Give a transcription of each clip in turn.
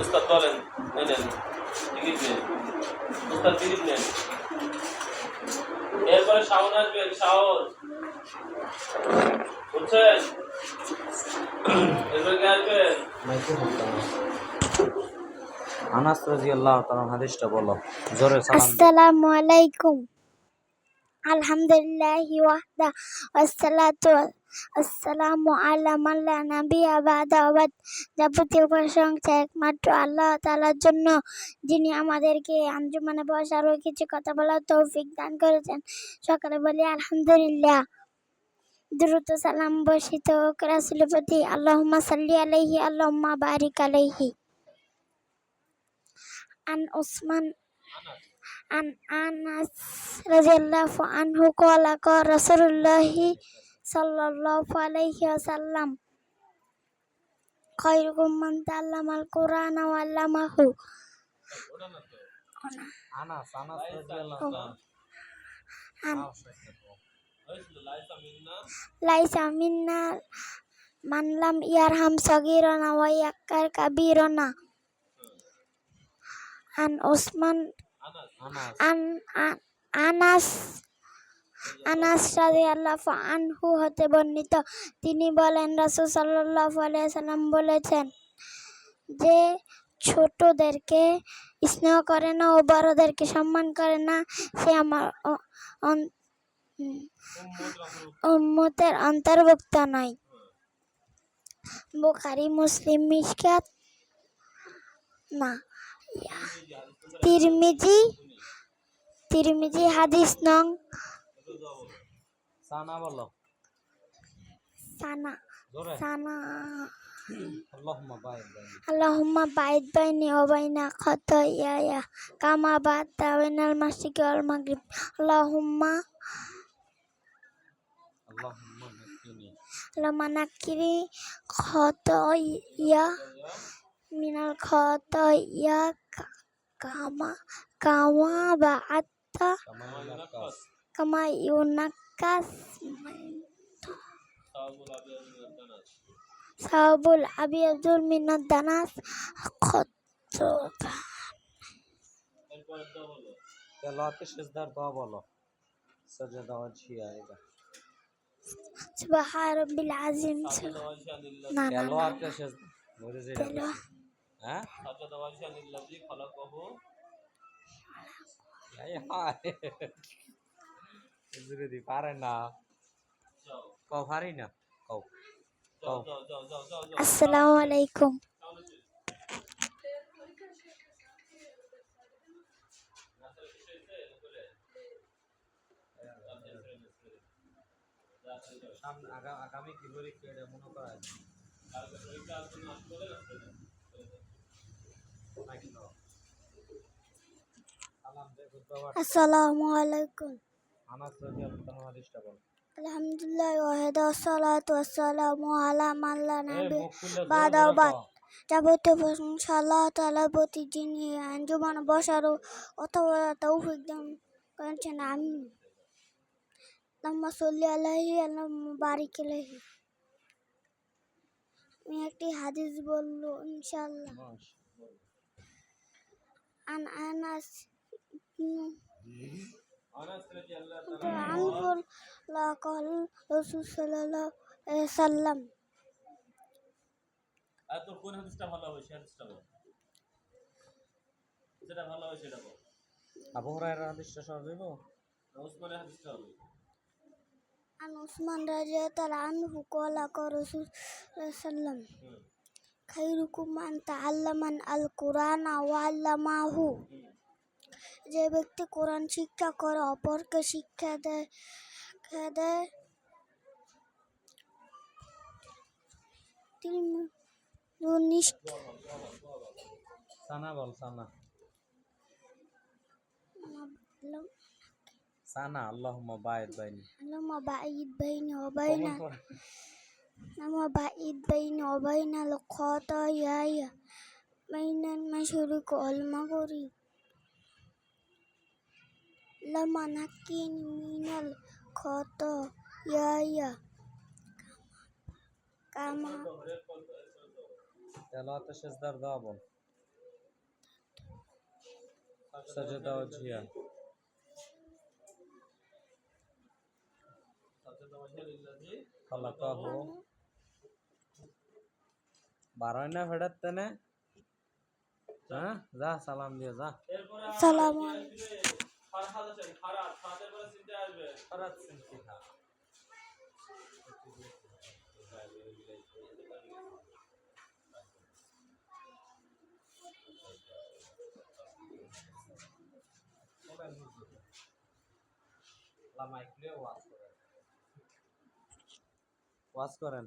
উস্তাদ বলেন, নেন টিকিট নেন, উস্তাদ টিকিট নেন। এরপরে শাওন আসবেন, শাওন বুঝছেন? এরপরে কে আসবেন? আনাস রাদিয়াল্লাহু তাআলা হাদিসটা বলো জোরে সালাম। আসসালামু আলাইকুম। আলহামদুলিল্লাহি ওয়াহদা ওয়াসসালাতু ওয়াসসালামু আলা মান লা নাবিয়্যা বা'দাহু। যাবতীয় প্রশংসা একমাত্র আল্লাহ তাআলার জন্য, যিনি আমাদেরকে আঞ্জুমানে বসার ও কিছু কথা বলার তৌফিক দান করেছেন। সকালে বলি আলহামদুলিল্লাহ। দ্রুত সালাম বর্ষিত হোক রাসূলের প্রতি। আল্লাহুম্মা সাল্লি আলাইহি আল্লাহুম্মা বারিক আলাইহি। আন Usman An Anas radhiyallahu anhu qala qala Rasulullahi sallallahu alaihi wasallam khairukum man ta'allama al-Qur'ana wa 'allamahu. Anas রাদিয়াল্লাহু তাআলা Laisa minna man lam yarham saghirana wa yakkar kabirana. An Usman Anas রাদিয়াল্লাহু আনহু হতে বর্ণিত, তিনি বলেন রাসূল সাল্লাল্লাহু আলাইহি সাল্লাম বলেছেন, যে ছোটদেরকে স্নেহ করে না ও বড়দেরকে সম্মান করে না, সে আমার উম্মতের অন্তর্ভুক্ত নয়। বুখারী, মুসলিম, মিশকাত না তিরমিজি হাদিস নং সানা বলো সানা আল্লাহুম্মা বা'id বাইনি আল্লাহুম্মা বা'id বাইনি ওয়া বাইনা খাতায়ায়া কামা বা'adta বাইনাল মাশরিকি ওয়াল মাগরিব। আল্লাহুম্মা নাক্কিনি খাতায়া মিনাল খাতায়া কামা বা'adta কামা ইউনাক্কাস সাবুল আবিয়াদুল মিনাদ দানাস। তেলাওয়াতে সিজদার দোয়া বলো। সাজদা ওয়াজিয়া এটা সুবহান রাব্বিল আযীম। না তেলাওয়াতে সিজদা মরে যায়। হ্যাঁ সাজদা ওয়াজিয়া লিল্লাযী খালাকাহু। এই হায় যদি পারে না কও পারি না কও কও। আসসালামু আলাইকুম। আগামী কি পরীক্ষা এটা মনে করা যায়? আসসালামু আলাইকুম। আনাস রাদিয়াল্লাহু তাআলা হাদিসটা বল। আলহামদুলিল্লাহ ওয়াহদা ওয়াসসালাতু ওয়াসসালামু আলা মান লা নাবিয়্যা বা'দাহু। যাবতীয় প্রশংসা আল্লাহ তাআলার প্রতি, যিনি আঞ্জুমানে বসার ও কথা বলার তৌফিক দান করেছেন। আমিন। আল্লাহুম্মা সাল্লি আলাইহি আল্লাহুম্মা বারিক আলাইহি। আমি একটি হাদিস বলবো ইনশাআল্লাহ। আন আনাস রাদিয়াল্লাহু আনহু রাসূল সাল্লাল্লাহু আলাইহি ওয়াসাল্লাম। আর তোর কোন হাদিসটা ভালো হবে সেই হাদিসটা বল, যেটা ভালো হবে সেটা বল। আবু হুরায়রার হাদিসটা সহজ হইব? উসমানের হাদিসটা হবে। আন উসমান রাদিয়াল্লাহু আনহু ক্বালা ক্বালা রাসূল সাল্লাল্লাহু আলাইহি ওয়াসাল্লাম খায়রুকুম মান তাআল্লামা আল-কুরআনা ওয়া আল্লামাহু। যে ব্যক্তি কোরআন শিক্ষা করে অপরকে শিক্ষা দেয় তিনি সানা বল সানা সানা। আল্লাহুম্মা বা'id বাইনি আল্লাহুম্মা বা'id বাইনি ওয়া বাইনাল খাতায়ায়া বাইনাল মাশরিকি ওয়াল মাগরিব। লামা নাক্কিনি মিনাল খাতায়ায়া কামা তেলাওয়াতে সিজদার দোয়া বল। سجد وجهيا সাজদা ওয়াজহা লিল্লাযী خلقه বারোয় না ফেরাতে না হ্যাঁ যা সালাম দিয়ে যা এরপরে আসসালামু আলাইকুম। ফারহাদ আছেন ফারাদ ফারাদের পরে চিনতে আসবে ফরাত সিনতিহা ওয়াজ করেন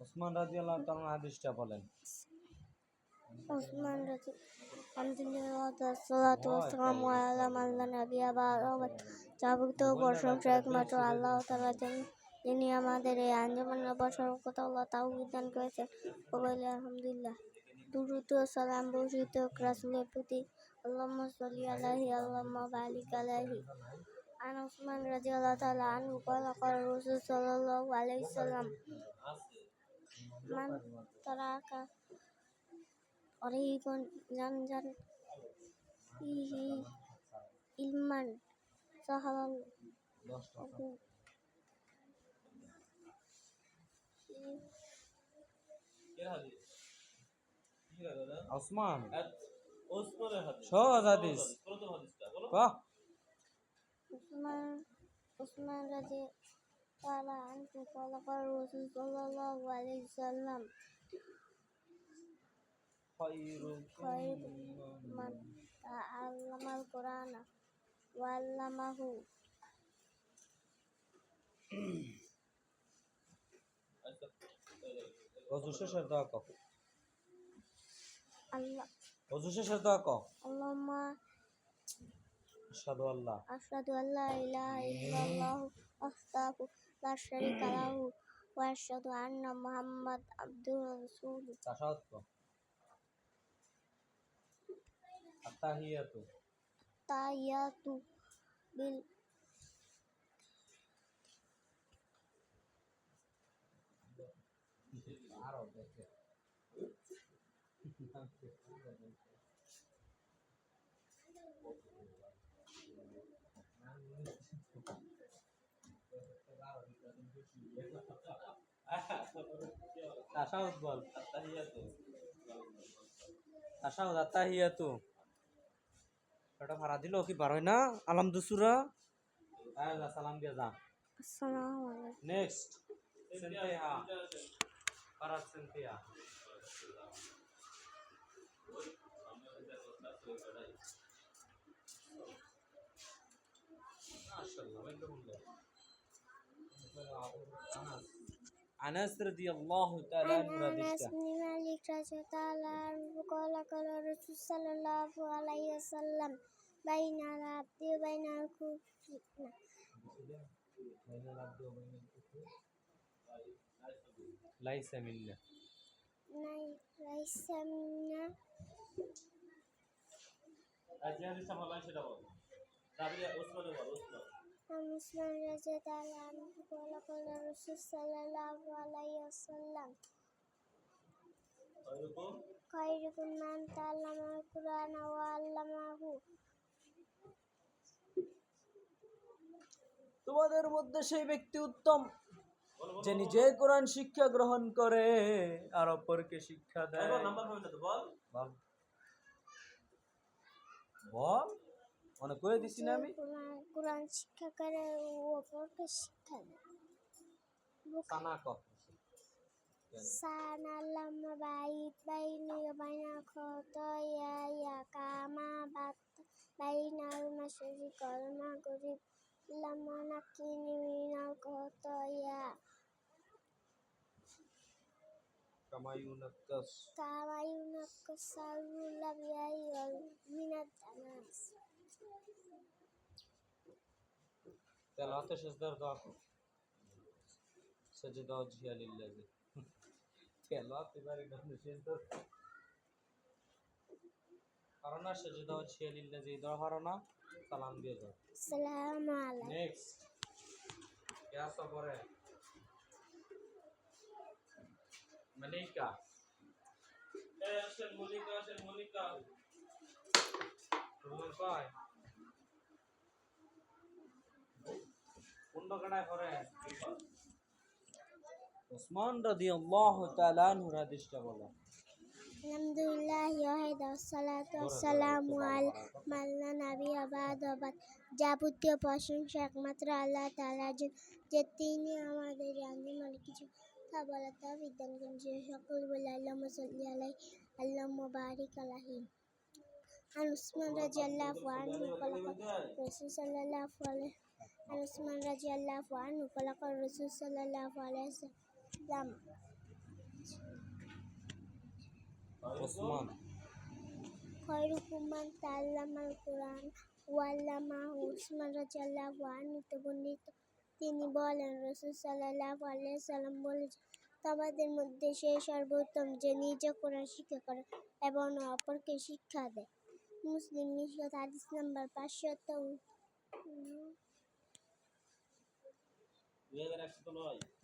ওসমান রাদিয়াল্লাহু তাআলা হাদিসটা বলেন ওসমান রাজি আলহামদুলিল্লাহ সালাতু ওয়াসসালামু আলা মান লা নাবিয়্যা বা'দাহু যাবতীয় প্রশংসা একমাত্র আল্লাহ তাআলার জন্য যিনি আমাদের এই আঞ্জুমানের বর্ষকতা আল্লাহ তাওহীদ দান করেছেন ও বলে আলহামদুলিল্লাহ দুরূদ ও সালাম বর্ষিত রাসূলের প্রতি আল্লাহুম্মা সাল্লি আলাইহি আল্লাহুম্মা বারিক আলাইহি আন ওসমান রাদিয়াল্লাহু তাআলা আনহু ক্বালা ক্বালা রাসূল সাল্লাল্লাহু আলাইহি ওয়াসাল্লাম মান তারাকা Oregon Janjan Ihi Ilman Sahalal 10 টাকা কে হাদিস কি দাদা ওসমান ওসমানের হাদিস সহজ হাদিস প্রথম হাদিসটা বলো বাহ Usman Raja Ta'ala Anhu Qala Qala Rasul Sallallahu Alaihi Wasallam khairukum man ta'allama al-Qur'ana wa 'allamahu ওযু শেষের দোয়া কও Allah ওযু শেষের দোয়া কও Allahumma আশহাদু আল্লাহ asyhadu an la ilaha illallah wahdahu la syarika lahu wa asyhadu anna Muhammad abduhu wa rasuluh তাশাহুদ কও আত্তাহিয়াতু tayyatu bil আরো দেখে তাশাহুদ বল তাশাহুদ আত্তাহিয়াতু এটা ভাড়া দিল কি বারোয় না আলহামদুসুরা আল্লাহ সালাম দিয়ে যা assalamu alaikum নেক্সট সিনতিহা ফারাত সিনতিহা আনাস রাদিয়াল্লাহু তাআলা আনহু Anas হাদিসটা bin Malik radhiyallahu anhu qala qala Rasul sallallahu alaihi wasallam bainal abdi wa bainal kufri লাইসা মিন্না laisa minna যে হাদিসটা বললাম সেটা বল তারপরে ওসমানের বল Osman Muslim radhiyallahu anhu qala qala Rasul sallallahu alaihi wasallam এরকম khairukum man ta'allama al-Qur'ana wa 'allamahu তোমাদের মধ্যে সেই ব্যক্তি উত্তম যে নিজে কোরআন শিক্ষা গ্রহণ করে আর অপরকে শিক্ষা দেয় এবার নাম্বার হবে না তো বল বল বল মনে করে দিছি না আমি Quran শিক্ষা করে ও অপরকে শিক্ষা দেয় সানা কহ Sanalam bait baini wa baina khotoya ya kama bat bainal masyriq wal maghrib lamma nakini minal khotoya কামায়ুনাক্কাস kama yunakkasaru labiyai wal minat anas তেলাওয়াতে সেজদার দোয়া কর সাজদা ওয়াজহিয়া লিল্লাহি তেলাওয়াত এবারে না সেজদা কারণা সাজদা ওয়াজহিয়া লিল্লাহি দোয়া করো না সালাম দিয়ে দাও Assalamu alaikum নেক্সট क्या सबर है मलिका আসেন মনিকা তোমার কয় কোন কাটায় করে উসমান রাদিয়াল্লাহু তাআলা আনহু হাদিসটা বলো আলহামদুলিল্লাহ ওয়াহিদ ওয়াসসালাতু ওয়াসসালামু আলা মান লা নাবিয়্যা বা'দাহু যাবতীয় প্রশংসা একমাত্র আল্লাহ তাআলার জন্য যে তিনি আমাদের জানতে কিছু কথা বলার তৌফিক দান করেন যে সকল বলে আল্লাহুম্মা সাল্লি আলাইহি আল্লাহুম্মা বারিক আলাইহি عن عثمان رضي الله عنه قال الرسول صلى الله عليه عن عثمان رضي الله عنه قال الرسول صلى الله عليه وسلم উসমান خيركم من تعلم القرآن وعلمه উসমান রাদিয়াল্লাহু আনহু থেকে বর্ণিত তিনি বলেন রাসূল সাল্লাল্লাহু আলাইহি সাল্লাম বলেছেন তোমাদের মধ্যে সে সর্বোত্তম যে নিজে কোরআন শিক্ষা করে এবং অপরকে শিক্ষা দেয় মুসলিম মিশকাত হাদিস নাম্বার 509 2109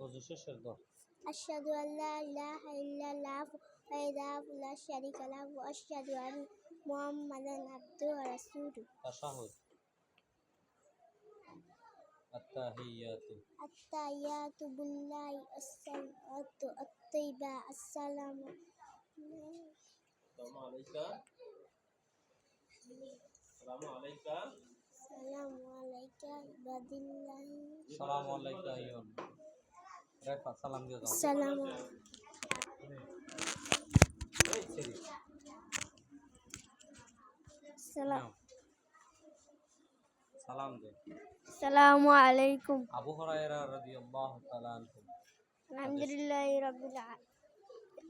ওযু শেষের দাও আশহাদু আল্লা ইলাহা ইল্লাল্লাহ ওয়াহদাহু লা শারীকা লাহু ওয়া আশহাদু আন্না মুহাম্মাদান আবদুহু ওয়া রাসূলুহু তাশাহুদ আত্তাহিয়াতু আত্তাহিয়াতু বিল্লাহি আসসালাতু আত-তাইয়্যিবা আসসালামু আলাইকা ইবাদিল্লাহি সালামু আলাইকা আইয়ুন রেখা সালাম দিয়ে দাও আসসালামু এই ছেড়ে সালাম দে আসসালামু আলাইকুম আবু হুরায়রা রাদিয়াল্লাহু তাআলা আনহু আলহামদুলিল্লাহি রাব্বিল আলামিন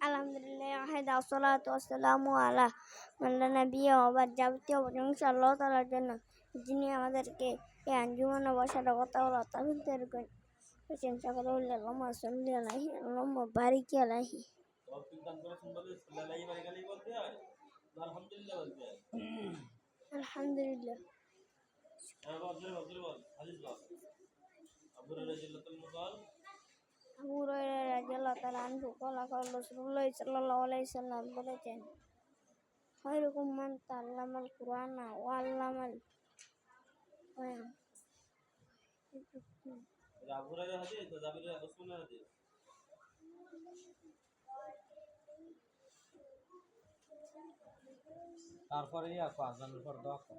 আলহামদুলিল্লাহ ওয়াহিদ ওয়াসসালাতু ওয়াসসালামু আলা মান লা নাবিয়্যা ওয়া বা'দ যাবতীয় প্রশংসা আল্লাহ তাআলার জন্য যিনি আমাদেরকে এই আঞ্জুমানে বসার কথা বলা তৌফিক দান করেন প্রশংসা করে আল্লাহুম্মা সাল্লি আলাইহি আল্লাহুম্মা বারিক আলাইহি তৌফিক দান করেছেন বলে সাল্লাল্লাহু আলাইহি ওয়াসাল্লাম বলতে হয় আলহামদুলিল্লাহ বলতে হয় আলহামদুলিল্লাহ বল হাদিস বল আবু হুরায়রা রাদিয়াল্লাহু তাআলা আনহু قال রাসূলুল্লাহ সাল্লাল্লাহু আলাইহি সাল্লাম বলেছেন খায়রুকুম মান তাআল্লামাল কুরআনা ওয়া আল্লামাল আবু হুরায়রা হাদিস তো জাবির উসমানের হাদিস তারপরে আজানের পর দোয়া কর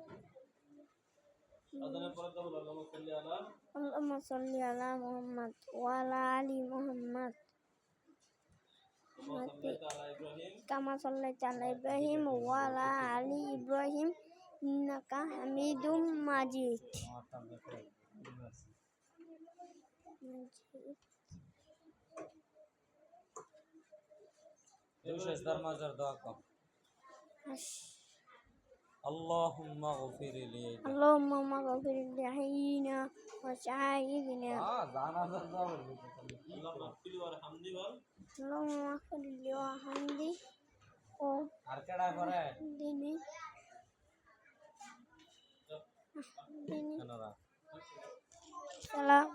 আদানের পরে তো আল্লাহুম্মা সাল্লি আলা মুহাম্মদ ওয়া আলা আলি মুহাম্মদ কামা সাল্লাইতা আলা ইব্রাহিম ওয়া আলা আলি ইব্রাহিম ইন্নাকা হামিদুম মাজিদ এই শেষদার মাজার দোয়া কর اللهم اغفر لي اللهم اغفر لحينا وشهيدنا জানা দোয়া আল্লাহ মাগফির ওয়া হামদি বল اللهم اغفر لي وحمدي ও আর কেডা করে দিনে কেনরা সালাম